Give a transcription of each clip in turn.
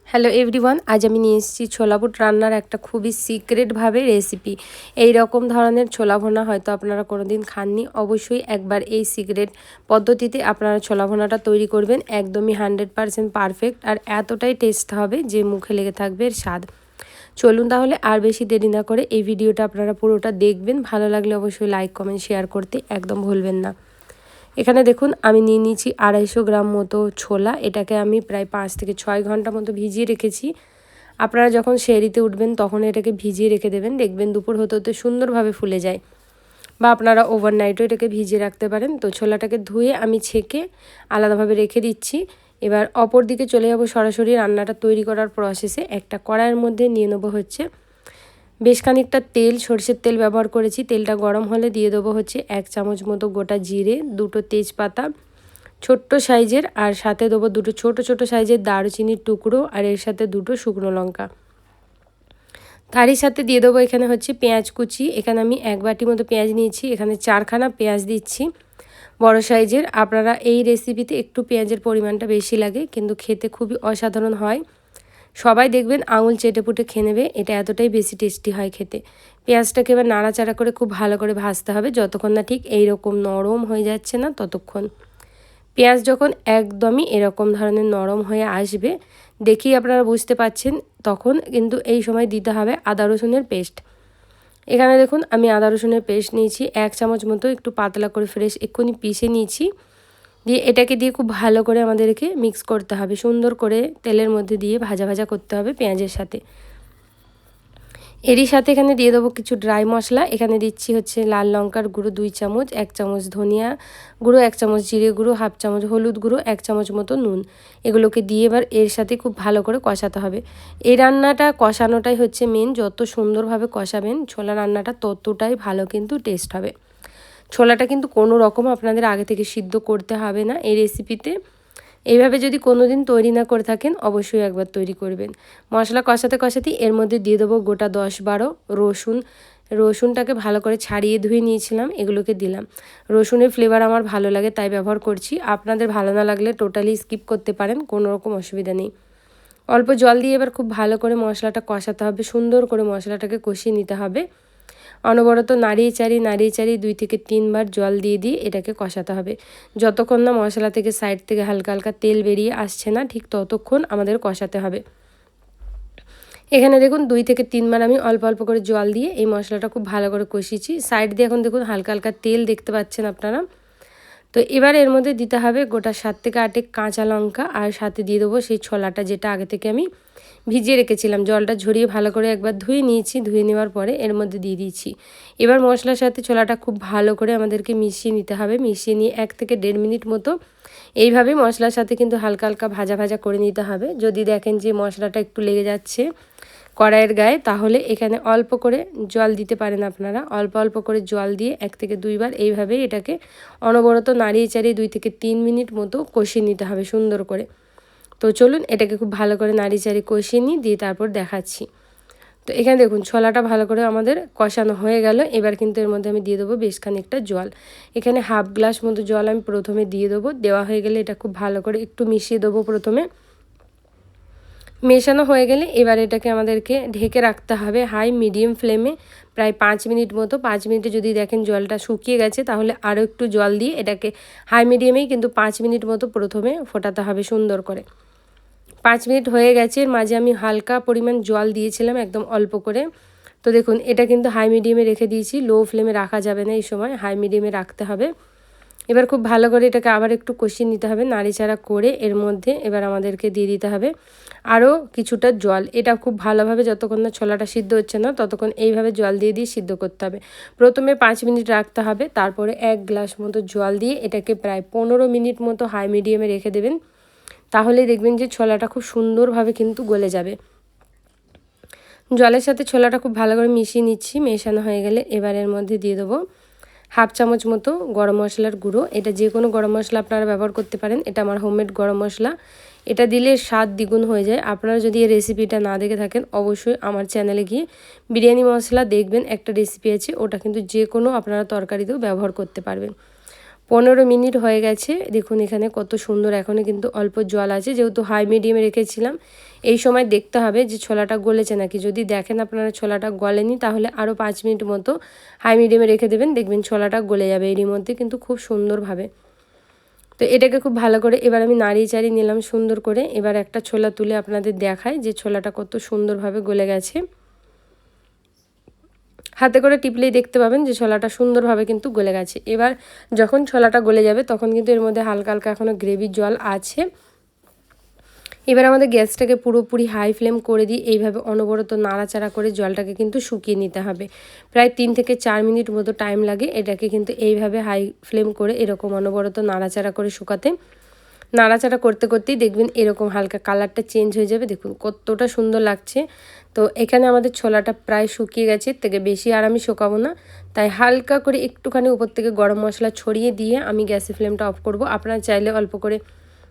Hello everyone, আজ আমি নিয়ে এসেছি ছোলা বুট রান্নার একটা খুবই সিক্রেটভাবে রেসিপি। এই রকম ধরনের ছোলা ভুনা হয়তো আপনারা কোনোদিন খাননি। অবশ্যই একবার এই সিক্রেট পদ্ধতিতে আপনারা ছোলা ভুনাটা তৈরি করবেন। একদমই 100% পারফেক্ট আর এতটাই টেস্ট হবে যে মুখে লেগে থাকবে এর স্বাদ। চলুন তাহলে আর বেশি দেরি না করে এই ভিডিওটা আপনারা পুরোটা দেখবেন। ভালো লাগলে অবশ্যই লাইক কমেন্ট শেয়ার করতে একদম ভুলবেন না। এখানে দেখুন আমি নিয়ে নিয়েছি 250 গ্রাম মতো ছোলা। এটাকে আমি প্রায় 5 থেকে 6 ঘন্টা মতো ভিজিয়ে রেখেছি। আপনারা যখন সেহরিতে উঠবেন তখন এটাকে ভিজিয়ে রেখে দেবেন, দেখবেন দুপুর হতে হতে সুন্দরভাবে ফুলে যায়। বা আপনারা ওভারনাইটও এটাকে ভিজিয়ে রাখতে পারেন। তো ছোলাটাকে ধুয়ে আমি ছেঁকে আলাদাভাবে রেখে দিচ্ছি। এবার অপর দিকে চলে যাব সরাসরি রান্নাটা তৈরি করার প্রসেসে। একটা কড়াইয়ের মধ্যে নিয়ে নেব হচ্ছে বেশ খানিকটা তেল, সরষের তেল ব্যবহার করেছি। তেলটা গরম হলে দিয়ে দেবো হচ্ছে 1 চামচ মতো গোটা জিরে, 2টো তেজপাতা ছোট্ট সাইজের, আর সাথে দেবো 2টো ছোট ছোট সাইজের দারুচিনির টুকরো, আর এর সাথে 2টো শুকনো লঙ্কা। তারই সাথে দিয়ে দেবো এখানে হচ্ছে পেঁয়াজ কুচি। এখানে আমি 1 বাটি মতো পেঁয়াজ নিয়েছি, এখানে 4খানা পেঁয়াজ দিচ্ছি বড় সাইজের। আপনারা এই রেসিপিতে একটু পেঁয়াজের পরিমাণটা বেশি লাগে, কিন্তু খেতে খুবই অসাধারণ হয়। সবাই দেখবেন আঙুল চেটেপুটে খেয়ে নেবে, এটা এতটাই বেশি টেস্টি হয় খেতে। পেঁয়াজটাকে এবার নাড়াচাড়া করে খুব ভালো করে ভাজতে হবে, যতক্ষণ না ঠিক এইরকম নরম হয়ে যাচ্ছে না ততক্ষণ। পেঁয়াজ যখন একদমই এরকম ধরনের নরম হয়ে আসবে, দেখি আপনারা বুঝতে পাচ্ছেন, তখন কিন্তু এই সময় দিতে হবে আদা রসুনের পেস্ট। এখানে দেখুন আমি আদা রসুনের পেস্ট নিয়েছি 1 চামচ মতো, একটু পাতলা করে ফ্রেশ এক্ষুনি পিষে নিয়েছি। দিয়ে এটাকে দিয়ে খুব ভালো করে আমাদেরকে মিক্স করতে হবে, সুন্দর করে তেলের মধ্যে দিয়ে ভাজা ভাজা করতে হবে পেঁয়াজের সাথে। এরই সাথে এখানে দিয়ে দেবো কিছু ড্রাই মশলা। এখানে দিচ্ছি হচ্ছে লাল লঙ্কার গুঁড়ো 2 চামচ, 1 চামচ ধনিয়া গুঁড়ো, 1 চামচ জিরে গুঁড়ো, হাফ চামচ হলুদ গুঁড়ো, 1 চামচ মতো নুন। এগুলোকে দিয়ে এবার এর সাথে খুব ভালো করে কষাতে হবে। এই রান্নাটা কষানোটাই হচ্ছে মেন। যত সুন্দরভাবে কষাবেন ছোলা রান্নাটা ততটাই ভালো কিন্তু টেস্ট হবে। ছোলাটা কিন্তু কোনো রকম আপনাদের আগে থেকে সিদ্ধ করতে হবে না এই রেসিপিতে। এইভাবে যদি কোনো দিন তৈরি না করে থাকেন অবশ্যই একবার তৈরি করবেন। মশলা কষাতে কষাতেই এর মধ্যে দিয়ে দেবো গোটা 10-12 রসুন। রসুনটাকে ভালো করে ছাড়িয়ে ধুয়ে নিয়েছিলাম, এগুলোকে দিলাম। রসুনের ফ্লেভার আমার ভালো লাগে তাই ব্যবহার করছি। আপনাদের ভালো না লাগলে টোটালি স্কিপ করতে পারেন, কোনো রকম অসুবিধা নেই। অল্প জল দিয়ে এবার খুব ভালো করে মশলাটা কষাতে হবে, সুন্দর করে মশলাটাকে কষিয়ে নিতে হবে। অনবরত নাড়িয়ে চাড়িয়ে 2 থেকে 3 বার জল দিয়ে এটাকে কষাতে হবে। যতক্ষণ না মশলা থেকে সাইড থেকে হালকা হালকা তেল বেরিয়ে আসছে না, ঠিক ততক্ষণ আমাদের কষাতে হবে। এখানে দেখুন 2 থেকে 3 বার আমি অল্প অল্প করে জল দিয়ে এই মশলাটা খুব ভালো করে কষিয়েছি। সাইড দিয়ে এখন দেখুন হালকা হালকা তেল দেখতে পাচ্ছেন আপনারা। তো এবার এর মধ্যে দিতে হবে গোটা 7 থেকে 8 কাঁচা লঙ্কা, আর সাথে দিয়ে দেবো সেই ছোলাটা যেটা আগে থেকে আমি ভিজিয়ে রেখেছিলাম। জলটা ঝরিয়ে ভালো করে একবার ধুয়ে নিয়েছি, ধুয়ে নেওয়ার পরে এর মধ্যে দিয়ে দিয়েছি। এবার মশলার সাথে ছোলাটা খুব ভালো করে আমাদেরকে মিশিয়ে নিতে হবে। মিশিয়ে নিয়ে 1 থেকে 1.5 মিনিট মতো এইভাবে মশলার সাথে কিন্তু হালকা হালকা ভাজা ভাজা করে নিতে হবে। যদি দেখেন যে মশলাটা একটু লেগে যাচ্ছে কড়াইয়ের গায়ে, তাহলে এখানে অল্প করে জল দিতে পারেন আপনারা। অল্প অল্প করে জল দিয়ে 1 থেকে 2 বার এইভাবেই এটাকে অনবরত নাড়িয়ে চাড়িয়ে 2 থেকে 3 মিনিট মতো কষিয়ে নিতে হবে সুন্দর করে। তো চলুন এটাকে খুব ভালো করে নাড়িয়ে চাড়িয়ে কষিয়ে নিই, দিয়ে তারপর দেখাচ্ছি। তো এখানে দেখুন ছোলাটা ভালো করে আমাদের কষানো হয়ে গেল। এবার কিন্তু এর মধ্যে আমি দিয়ে দেবো বেশ খানিকটা জল। এখানে হাফ গ্লাস মতো জল আমি প্রথমে দিয়ে দেবো। দেওয়া হয়ে গেলে এটা খুব ভালো করে একটু মিশিয়ে দেবো প্রথমে। মেশানো হয়ে গেলে এবার এটাকে আমাদেরকে ঢেকে রাখতে হবে হাই মিডিয়াম ফ্লেমে প্রায় 5 মিনিট মতো। 5 মিনিটে যদি দেখেন জলটা শুকিয়ে গেছে, তাহলে আরও একটু জল দিয়ে এটাকে হাই মিডিয়ামেই কিন্তু 5 মিনিট মতো প্রথমে ফোটাতে হবে সুন্দর করে। 5 মিনিট হয়ে গেছে, এর মাঝে আমি হালকা পরিমাণ জল দিয়েছিলাম একদম অল্প করে। তো দেখুন এটা কিন্তু হাই মিডিয়ামে রেখে দিয়েছি, লো ফ্লেমে রাখা যাবে না, এই সময় হাই মিডিয়ামে রাখতে হবে। এবার খুব ভালো করে এটাকে আবার একটু কষিয়ে নিতে হবে নাড়িচাড়া করে। এর মধ্যে এবার আমাদেরকে দিয়ে দিতে হবে আরও কিছুটা জল। এটা খুব ভালোভাবে যতক্ষণ না ছোলাটা সিদ্ধ হচ্ছে না ততক্ষণ এইভাবে জল দিয়ে সিদ্ধ করতে হবে। প্রথমে 5 মিনিট রাখতে হবে, তারপরে 1 গ্লাস মতো জল দিয়ে এটাকে প্রায় 15 মিনিট মতো হাই মিডিয়ামে রেখে দেবেন। তাহলেই দেখবেন যে ছোলাটা খুব সুন্দরভাবে কিন্তু গলে যাবে। জলের সাথে ছোলাটা খুব ভালো করে মিশিয়ে নিচ্ছি। মেশানো হয়ে গেলে এবার এর মধ্যে দিয়ে দেবো হাফ চামচ মতো গরম মশলার গুঁড়ো। এটা যে কোনো গরম মশলা আপনারা ব্যবহার করতে পারেন, এটা আমার হোমমেড গরম মশলা। এটা দিলে স্বাদ দ্বিগুণ হয়ে যায়। আপনারা যদি এই রেসিপিটা না দেখে থাকেন অবশ্যই আমার চ্যানেলে গিয়ে বিরিয়ানি মশলা দেখবেন, একটা রেসিপি আছে, ওটা কিন্তু যে কোনো আপনারা তরকারিতেও ব্যবহার করতে পারবেন। 15 মিনিট হয়ে গেছে। দেখুন এখানে কত সুন্দর, এখনও কিন্তু অল্প জল আছে, যেহেতু হাই মিডিয়ামে রেখেছিলাম। এই সময় দেখতে হবে যে ছোলাটা গলেছে নাকি। যদি দেখেন আপনারা ছোলাটা গলেনি, তাহলে আরও 5 মিনিট মতো হাই মিডিয়ামে রেখে দেবেন, দেখবেন ছোলাটা গলে যাবে এরই মধ্যে কিন্তু খুব সুন্দরভাবে। তো এটাকে খুব ভালো করে এবার আমি নাড়িয়ে চাড়িয়ে নিলাম সুন্দর করে। এবার একটা ছোলা তুলে আপনাদের দেখায় যে ছোলাটা কত সুন্দরভাবে গলে গেছে। হাতে করে টিপলেই দেখতে পাবেন যে ছোলাটা সুন্দরভাবে কিন্তু গলে গেছে। এবার যখন ছোলাটা গলে যাবে তখন কিন্তু এর মধ্যে হালকা হালকা এখনও গ্রেভির জল আছে। এবার আমাদের গ্যাসটাকে পুরোপুরি হাই ফ্লেম করে দিই, এইভাবে অনবরত নাড়াচাড়া করে জলটাকে কিন্তু শুকিয়ে নিতে হবে। প্রায় 3 থেকে 4 মিনিট মতো টাইম লাগে এটাকে কিন্তু এইভাবে হাই ফ্লেম করে এরকম অনবরত নাড়াচাড়া করে শুকাতে। নাড়াচাড়া করতে করতেই দেখবেন এরকম হালকা কালারটা চেঞ্জ হয়ে যাবে। দেখুন কতটা সুন্দর লাগছে। তো এখানে আমাদের ছোলাটা প্রায় শুকিয়ে গেছে, থেকে বেশি আর আমি শুকাবো না। তাই হালকা করে একটুখানি উপর থেকে গরম মশলা ছড়িয়ে দিয়ে আমি গ্যাসের ফ্লেমটা অফ করব। আপনারা চাইলে অল্প করে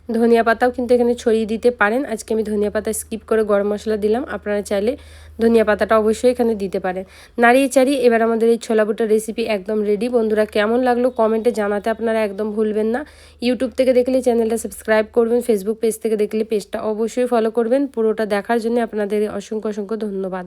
ধনিয়া পাতাও কিন্তু এখানে ছড়িয়ে দিতে পারেন। আজকে আমি ধনিয়া পাতা স্কিপ করে গরম মশলা দিলাম, আপনারা চাইলে ধনিয়া পাতাটা অবশ্যই এখানে দিতে পারেন। নাড়িয়ে চাড়িয়ে এবার আমাদের এই ছোলা বুটার রেসিপি একদম রেডি। বন্ধুরা কেমন লাগলো কমেন্টে জানাতে আপনারা একদম ভুলবেন না। ইউটিউব থেকে দেখলে চ্যানেলটা সাবস্ক্রাইব করবেন, ফেসবুক পেজ থেকে দেখলে পেজটা অবশ্যই ফলো করবেন। পুরোটা দেখার জন্য আপনাদের অসংখ্য অসংখ্য ধন্যবাদ।